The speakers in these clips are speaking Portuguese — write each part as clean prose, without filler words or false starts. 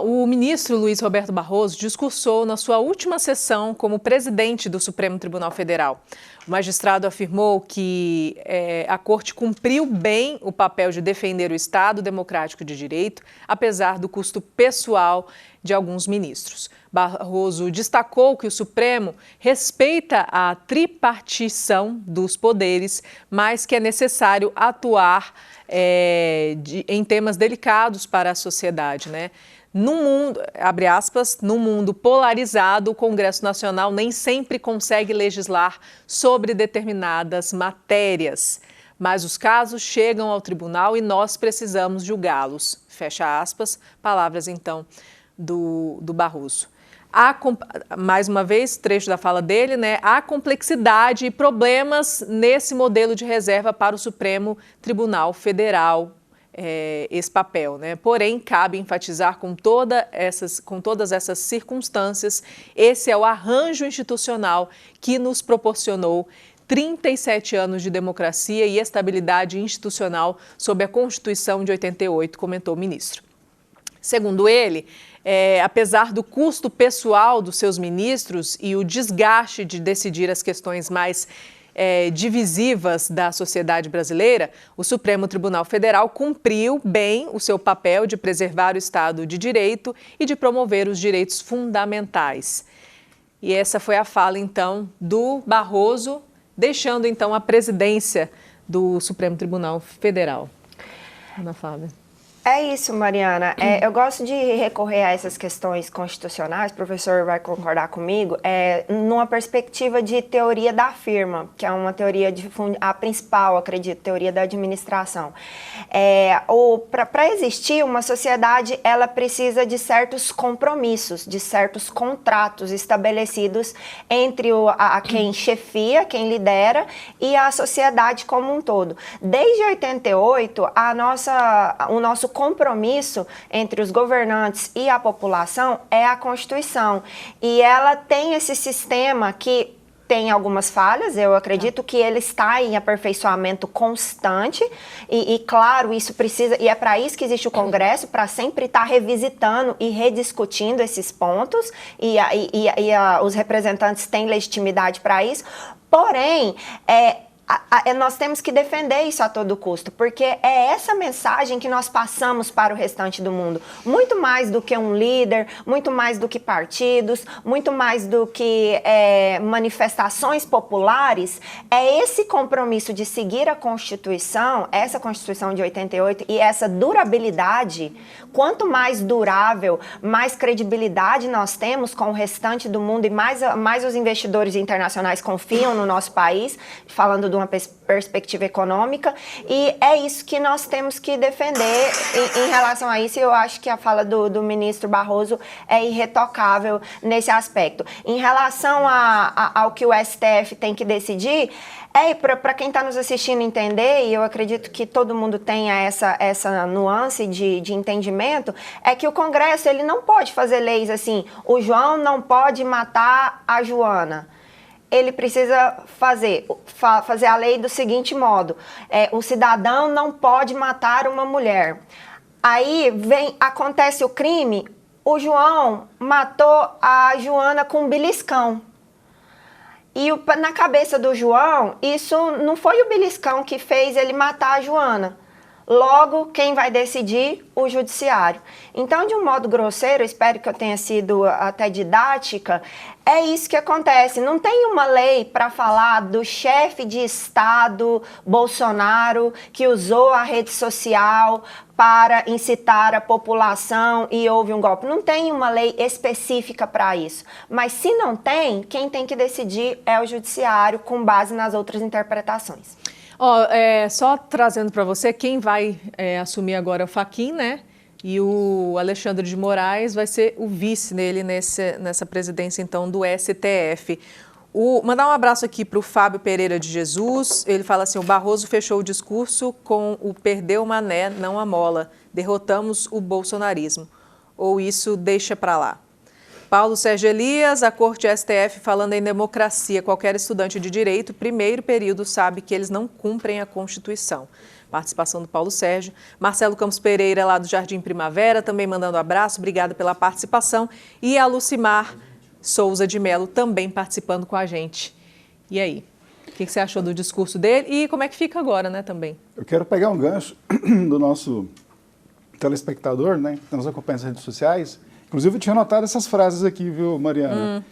O ministro Luiz Roberto Barroso discursou na sua última sessão como presidente do Supremo Tribunal Federal. O magistrado afirmou que a Corte cumpriu bem o papel de defender o Estado democrático de direito, apesar do custo pessoal de alguns ministros. Barroso destacou que o Supremo respeita a tripartição dos poderes, mas que é necessário atuar em temas delicados para a sociedade, né? No mundo, abre aspas, no mundo polarizado, o Congresso Nacional nem sempre consegue legislar sobre determinadas matérias, mas os casos chegam ao tribunal e nós precisamos julgá-los. Fecha aspas, palavras então do Barroso. Mais uma vez, trecho da fala dele, né? Há complexidade e problemas nesse modelo de reserva para o Supremo Tribunal Federal, esse papel, né? Porém, cabe enfatizar com todas essas circunstâncias, esse é o arranjo institucional que nos proporcionou 37 anos de democracia e estabilidade institucional sob a Constituição de 88, comentou o ministro. Segundo ele, apesar do custo pessoal dos seus ministros e o desgaste de decidir as questões mais divisivas da sociedade brasileira, o Supremo Tribunal Federal cumpriu bem o seu papel de preservar o Estado de Direito e de promover os direitos fundamentais. E essa foi a fala, então, do Barroso, deixando, então, a presidência do Supremo Tribunal Federal. Ana Flávia. É isso, Mariana. Eu gosto de recorrer a essas questões constitucionais, o professor vai concordar comigo, numa perspectiva de teoria da firma, que é uma teoria, a principal, acredito, teoria da administração. Para existir uma sociedade, ela precisa de certos compromissos, de certos contratos estabelecidos entre quem chefia, quem lidera e a sociedade como um todo. Desde 88, o nosso compromisso entre os governantes e a população é a Constituição. E ela tem esse sistema que tem algumas falhas, eu acredito que ele está em aperfeiçoamento constante e claro, isso precisa, e é para isso que existe o Congresso, para sempre estar revisitando e rediscutindo esses pontos e os representantes têm legitimidade para isso, porém, nós temos que defender isso a todo custo, porque é essa mensagem que nós passamos para o restante do mundo. Muito mais do que um líder, muito mais do que partidos, muito mais do que manifestações populares, é esse compromisso de seguir a Constituição, essa Constituição de 88 e essa durabilidade. Quanto mais durável, mais credibilidade nós temos com o restante do mundo e mais os investidores internacionais confiam no nosso país, falando de uma perspectiva econômica, e é isso que nós temos que defender em relação a isso, e eu acho que a fala do ministro Barroso é irretocável nesse aspecto. Em relação ao que o STF tem que decidir, para quem está nos assistindo entender, e eu acredito que todo mundo tenha essa nuance de entendimento, é que o Congresso ele não pode fazer leis assim, o João não pode matar a Joana. Ele precisa fazer a lei do seguinte modo, o cidadão não pode matar uma mulher. Aí acontece o crime, o João matou a Joana com um beliscão. E na cabeça do João, isso não foi o beliscão que fez ele matar a Joana. Logo, quem vai decidir? O judiciário. Então, de um modo grosseiro, espero que eu tenha sido até didática, é isso que acontece. Não tem uma lei para falar do chefe de Estado, Bolsonaro, que usou a rede social para incitar a população e houve um golpe. Não tem uma lei específica para isso. Mas se não tem, quem tem que decidir é o judiciário, com base nas outras interpretações. Só trazendo para você, quem vai assumir agora é o Fachin, né? E o Alexandre de Moraes vai ser o vice dele nessa presidência, então, do STF. Mandar um abraço aqui para o Fábio Pereira de Jesus. Ele fala assim, o Barroso fechou o discurso com o perdeu o mané, não a mola. Derrotamos o bolsonarismo. Ou isso deixa para lá. Paulo Sérgio Elias, a Corte STF falando em democracia. Qualquer estudante de direito, primeiro período, sabe que eles não cumprem a Constituição. participação do Paulo Sérgio. Marcelo Campos Pereira, lá do Jardim Primavera, também mandando abraço, obrigada pela participação. E a Lucimar Souza de Mello também participando com a gente. E aí? O que você achou do discurso dele e como é que fica agora, né, também? Eu quero pegar um gancho do nosso telespectador, né, que nos acompanha nas redes sociais. Inclusive, eu tinha anotado essas frases aqui, viu, Mariana?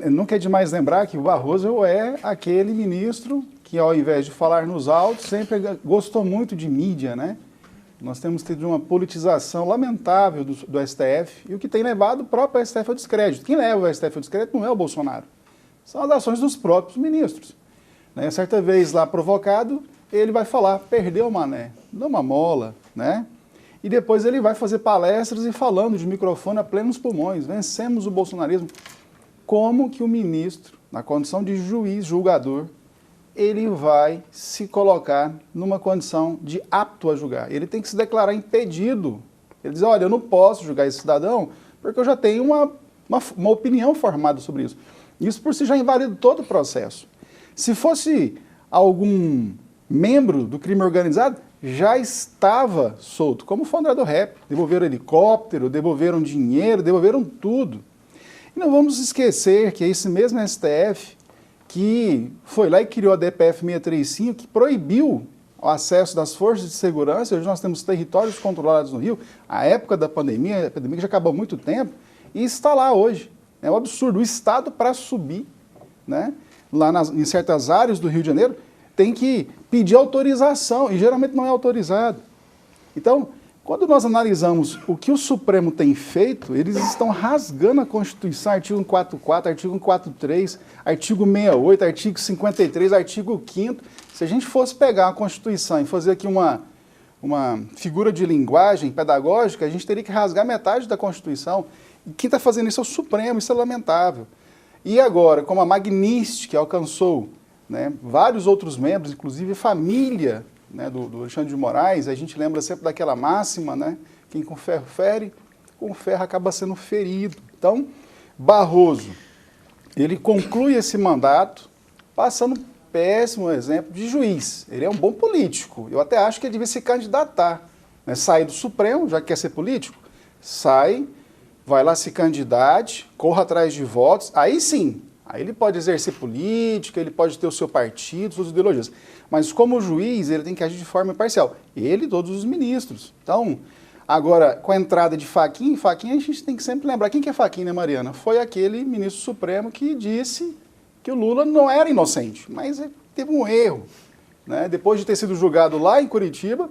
Nunca é demais lembrar que o Barroso é aquele ministro que, ao invés de falar nos autos, sempre gostou muito de mídia, né? Nós temos tido uma politização lamentável do STF e o que tem levado o próprio STF ao descrédito. Quem leva o STF ao descrédito não é o Bolsonaro, são as ações dos próprios ministros. Né? Certa vez lá provocado, ele vai falar, perdeu o mané, dá uma mola, né? E depois ele vai fazer palestras e falando de microfone a plenos pulmões, vencemos o bolsonarismo. Como que o ministro, na condição de juiz, julgador, ele vai se colocar numa condição de apto a julgar? Ele tem que se declarar impedido. Ele diz, olha, eu não posso julgar esse cidadão porque eu já tenho uma opinião formada sobre isso. Isso por si já invalida todo o processo. Se fosse algum membro do crime organizado, já estava solto, como foi o André do Rep. Devolveram helicóptero, devolveram dinheiro, devolveram tudo. E não vamos esquecer que é esse mesmo STF que foi lá e criou a DPF 635, que proibiu o acesso das forças de segurança. Hoje nós temos territórios controlados no Rio, a época da pandemia, a pandemia que já acabou há muito tempo, e está lá hoje. É um absurdo. O Estado, para subir, né, lá em certas áreas do Rio de Janeiro, tem que pedir autorização, e geralmente não é autorizado. Então, quando nós analisamos o que o Supremo tem feito, eles estão rasgando a Constituição, artigo 144, artigo 143, artigo 68, artigo 53, artigo 5º. Se a gente fosse pegar a Constituição e fazer aqui uma figura de linguagem pedagógica, a gente teria que rasgar metade da Constituição. E quem está fazendo isso é o Supremo, isso é lamentável. E agora, como a Magnística alcançou, né, vários outros membros, inclusive família, né, do Alexandre de Moraes, a gente lembra sempre daquela máxima, né, quem com ferro fere, com ferro acaba sendo ferido. Então, Barroso, ele conclui esse mandato passando um péssimo exemplo de juiz. Ele é um bom político, eu até acho que ele devia se candidatar, né, sair do Supremo, já que quer ser político, sai, vai lá se candidate, corra atrás de votos, aí sim, aí ele pode exercer política, ele pode ter o seu partido, suas ideologias. Mas como juiz, ele tem que agir de forma imparcial. Ele e todos os ministros. Então, agora, com a entrada de Fachin, a gente tem que sempre lembrar. Quem que é Fachin, né, Mariana? Foi aquele ministro supremo que disse que o Lula não era inocente, mas teve um erro. Né? Depois de ter sido julgado lá em Curitiba,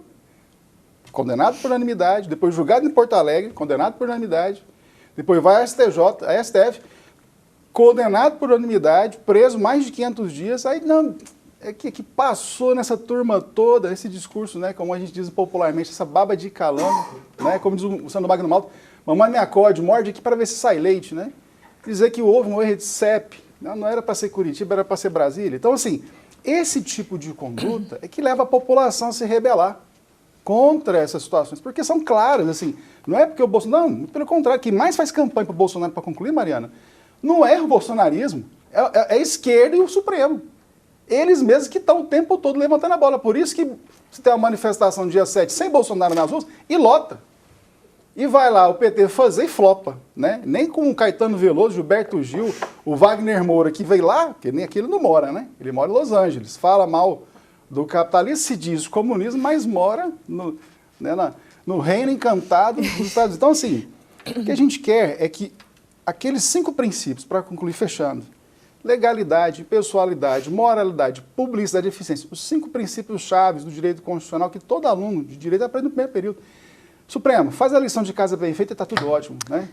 condenado por unanimidade, depois julgado em Porto Alegre, condenado por unanimidade, depois vai à STF, condenado por unanimidade, preso mais de 500 dias, aí não, é que passou nessa turma toda, esse discurso, né, como a gente diz popularmente, essa baba de calango, né, como diz o Sandro Magno Malta, mamãe me acorde, morde aqui para ver se sai leite, né, dizer que houve um erro de CEP, não era para ser Curitiba, era para ser Brasília. Então, assim, esse tipo de conduta é que leva a população a se rebelar contra essas situações, porque são claras, assim, não é porque o Bolsonaro, não, pelo contrário, quem mais faz campanha para o Bolsonaro, para concluir, Mariana, não é o bolsonarismo, é a esquerda e o Supremo. Eles mesmos que estão o tempo todo levantando a bola. Por isso que você tem uma manifestação dia 7 sem Bolsonaro nas ruas e lota. E vai lá o PT fazer e flopa. Né? Nem com o Caetano Veloso, Gilberto Gil, o Wagner Moura, que veio lá, porque nem aqui ele não mora, né? Ele mora em Los Angeles, fala mal do capitalismo, se diz comunismo, mas mora no reino encantado dos Estados Unidos. Então, assim, o que a gente quer é que aqueles 5 princípios, para concluir fechando, legalidade, pessoalidade, moralidade, publicidade e eficiência, os 5 princípios chaves do direito constitucional que todo aluno de direito aprende no primeiro período. Supremo, faz a lição de casa bem feita e está tudo ótimo, né?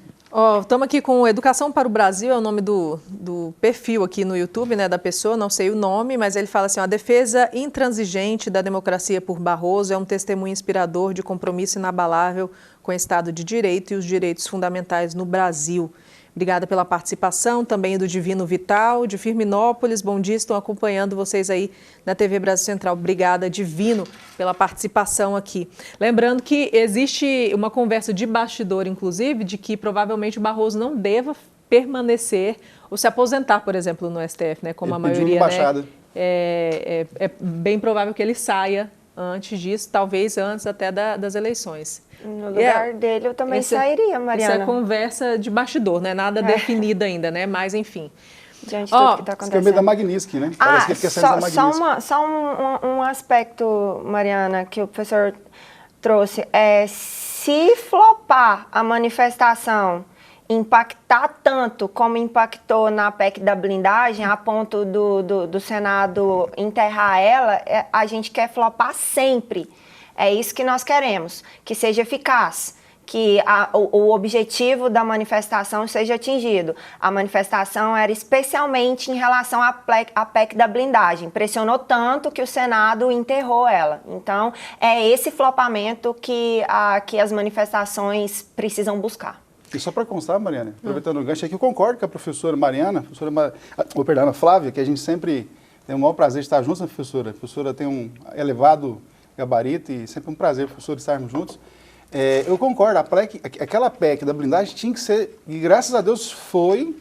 Estamos aqui com Educação para o Brasil, é o nome do perfil aqui no YouTube, né, da pessoa, não sei o nome, mas ele fala assim, a defesa intransigente da democracia por Barroso é um testemunho inspirador de compromisso inabalável com o Estado de Direito e os direitos fundamentais no Brasil. Obrigada pela participação, também do Divino Vital, de Firminópolis. Bom dia, estão acompanhando vocês aí na TV Brasil Central. Obrigada, Divino, pela participação aqui. Lembrando que existe uma conversa de bastidor, inclusive, de que provavelmente o Barroso não deva permanecer ou se aposentar, por exemplo, no STF, né? Como a maioria, né? É bem provável que ele saia antes disso, talvez antes até das eleições. No lugar dele eu também sairia, Mariana. Essa é conversa de bastidor, não é nada definida ainda, né? Mas, enfim. Diante de tudo que está acontecendo. Isso é meio da Magnitsky, né? Parece que ele quer sair da Magnitsky. Só um aspecto, Mariana, que o professor trouxe. Se flopar a manifestação, impactar tanto como impactou na PEC da blindagem, a ponto do Senado enterrar ela, a gente quer flopar sempre. É isso que nós queremos, que seja eficaz, que o objetivo da manifestação seja atingido. A manifestação era especialmente em relação à PEC da blindagem. Pressionou tanto que o Senado enterrou ela. Então, é esse flopamento que as manifestações precisam buscar. E só para constar, Mariana, aproveitando o gancho aqui, eu concordo com a professora Mariana, a Flávia, que a gente sempre tem o maior prazer de estar juntos, né, professora? A professora tem um elevado gabarito e sempre um prazer, professor, estarmos juntos. Eu concordo, aquela PEC da blindagem tinha que ser, e graças a Deus foi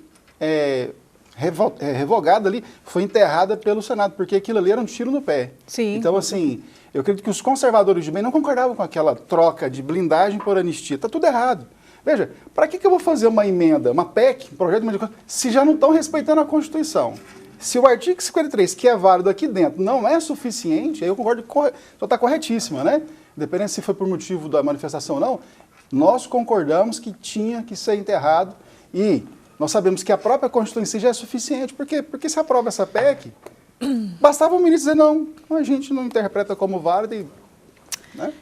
revogada ali, foi enterrada pelo Senado, porque aquilo ali era um tiro no pé. Sim. Então, assim, eu acredito que os conservadores de bem não concordavam com aquela troca de blindagem por anistia. Está tudo errado. Veja, para que eu vou fazer uma emenda, uma PEC, um projeto de emenda, se já não estão respeitando a Constituição? Se o artigo 53, que é válido aqui dentro, não é suficiente, aí eu concordo que só está corretíssima, né? Independente se foi por motivo da manifestação ou não, nós concordamos que tinha que ser enterrado e nós sabemos que a própria Constituição em si já é suficiente. Por quê? Porque se aprova essa PEC, bastava o ministro dizer não, a gente não interpreta como válido e... Né?